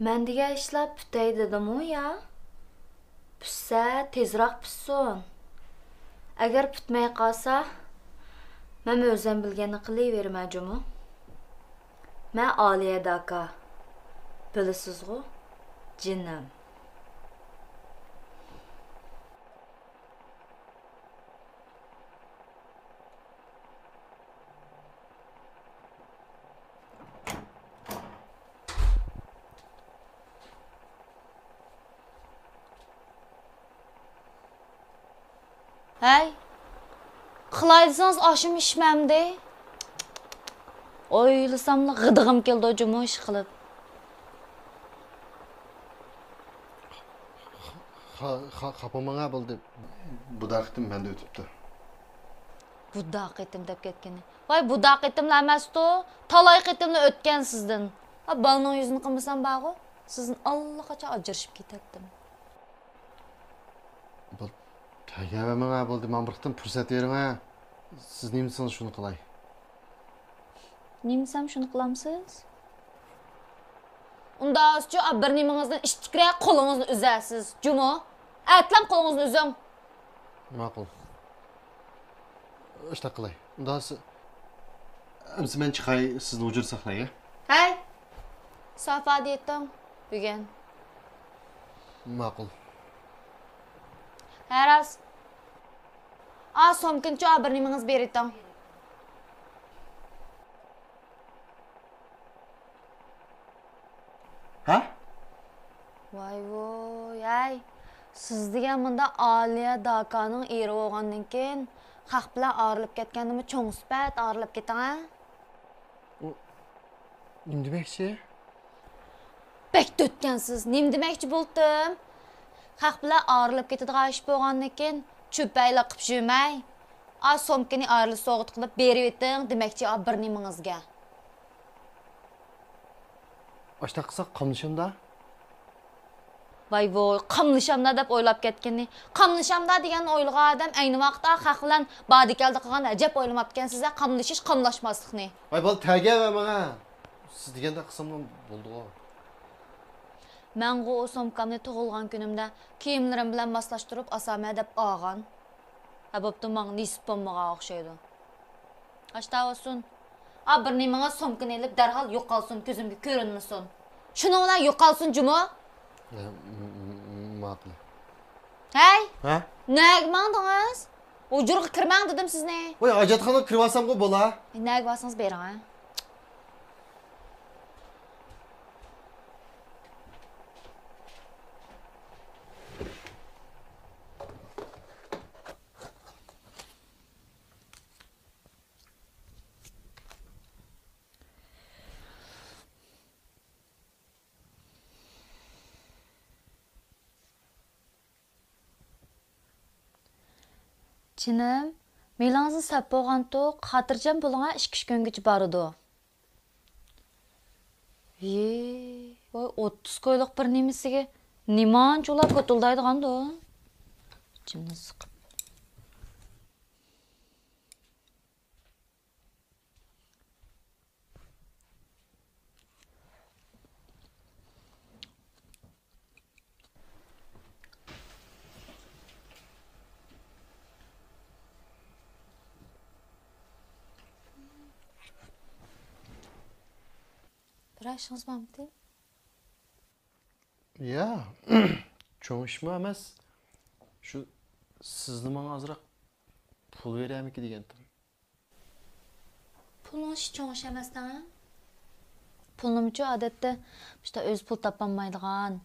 Ben diye işlep pütey dedim o ya. Püsse tezrak püssun. Eğer pütmeye kalsa, ben özüm bilgeni kılıverem acımı. Ben Aliye Daka. Bilisiz o, cinim. Hey, kılaydınız aşım işmemdi. Oylasamla gıdığım keldi o cumu iş kılıp. Kapamana buldu. Budaqtım ben de ötüptü. Budak ettim dep ketkeni. Vay budak ettimle emas to, talay ettimle ötken sizden. Ha balının yüzünü kılmasam bağı, sizin Allah kaça acırışıp gitettim. Bu taygamana buldu. Ben bıraktım fırsat verin ha. Siz neymisiniz şunu kılay? Nemisem şunu kılamsız? Unda azca bir neminizden iştikirek kolunuzni üzersiz. Cumu, etlam kolunuzni üzüm. Makul. İşte kılay. Daha siz... ben çıkay sizni ucur saklay. Hey, safa diyettim bugün. Makul. Her az. Az somkinço bir neminiz berittim. Ha? Vay voy, ay. Siz degan bunda Aliye Daka'nın eri olgandan keyin haq bilan ağrılıp ketganimi çoğ sifat ağrılıp keting ha? Nim demekçi? Bek dötkensiz, nim demekçi boldim. Haq bilan ağrılıp ketadigan ish bolgandan keyin çöpayla qilib yurmay. Az somkini ağrılıp soğut qilib berib eting demekçi bir nemingizga. Açta kısa kamlışımda. Vay voy, qamlışamda deb o'ylab ketgani. Qamlışamda degan o'ylagan odam ayni vaqtda haq bilan badikalda qilgan ajab o'ylamapkan sizga qamlashish qamlashmaslikni. Vay bal tayga bana. Siz degende kısamdan buldu o. Men o somkamni tug'ilgan kunimda kiyimlarim bilan moslashtirib osama deb olgan. Ha bo'pti, menga nisib bo'lmagan o'xshaydi. Ashta olsun. A bir nimaga somkani ilib darhol yo'qolsin, ko'zimga ko'rinmasin. Shuni bilan yo'qolsin juma. Makul. Hey! Ha? Nega mandingiz? Ujurga kirmang dedim sizni. Vay ajatxona kirvasam go bola. Nega basangiz bering ha? Chinim, melangizni sap bo'lgan-to, xotirjam bo'ling, 2 kungacha boradi. Voy 30 ko'yliq bir nemisiga nimanchalar ko'tildaydiganda. Ichimni siqib. Bırakşınız Mahmut'u. Ya, çoğuşma emas. Şu sizni bana azırak pul veremiki degendim. Pulun hiç çoğuş emasdan. Pulnumçu adette işte öz pul tapanmaydigan.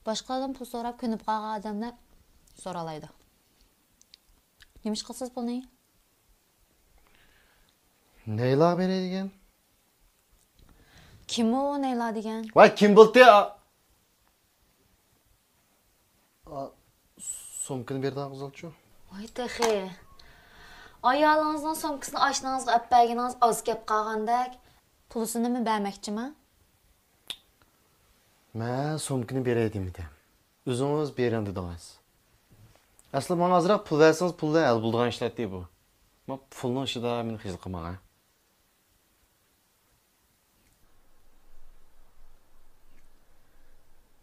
Başkalardan pul sorap könüp qağa adamlar soralaydı. Nemiş qılsız pul ne? Neyla bere degen? Kim o neyla degen? Vay kim buldu ya? Somkini berdi ağızalçı. Oy texe. Ayağınızdan somkısını aşınağınızға əppəyiniz az gəp qağandak. Pulusunu mu bərməkçi mi? Mən somkini bereydim de. Özünüz beren dediniz. Aslında bana azırak pul verseniz pulda el bulduğun işlet değil bu. Ama pulun işi da meni xizil qılmağa.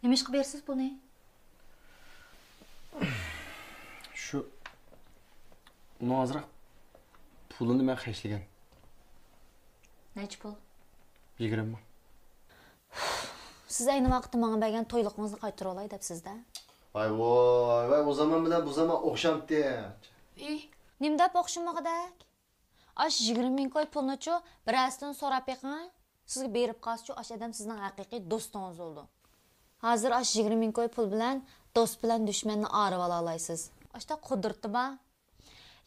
Nemiş qıbersiz bu ne? Şu onu azırak pulunu mən xeşligen. Neç pul? 20 min. Siz aynı vaxtı bana bərgən toyluğunuzu qaytır olay deyip sizdə. Vay o zaman bilen bu zaman okşam diye. Nimdə oxşumağa dək? Aş 20 min koy pulunu ço, birəsindən sorap yaxın. Sizə berib qalsın ço, aş adam sizin haqiqi dostunuz oldu. Hazır aş 20 min koy pul bilen, dost bilen düşmənini arıb alaysız. Aşda qudurtdu ba.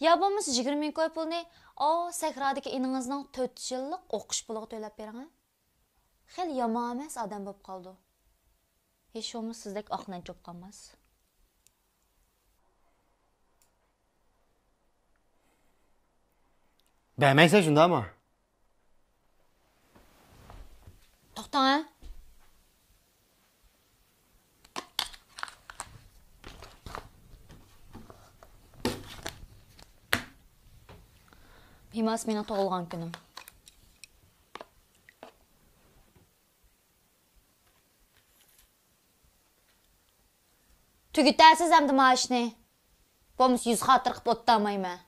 Ya bulmuş 20 min koy pulunu, o səhradakı ininizdən 4 yıllık oxuş puluğu töləb berin. Xeyli yaman emas adam bo'lib qoldi. Hech olmaz sizdek aqlan çok qalmaz. Beğenmeysen şunda ama. To'xtang ha. Emas meni tug'ilgan kunim. Tugitasiz hamda mashni. Bo'lmasa yuz xotir qilib o'tdamayman.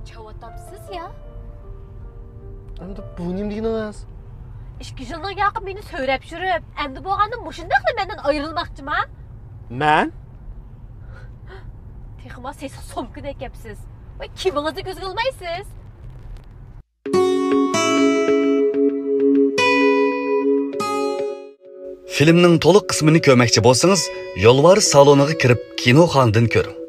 Çavatapsız ya. Hem de bu neyim diyiniz? İşki yıllık yakın beni söylep sürüp. Endi bu ağanın boşundakla benden ayrılmakçı mı? Ben? Tekima siz somkun ekepsiz. Vay kiminizi göz kılmaysız. Filmning to'liq qismini ko'rmoqchi bo'lsangiz, Yolvar saloniga kirib Kinoxondan ko'ring.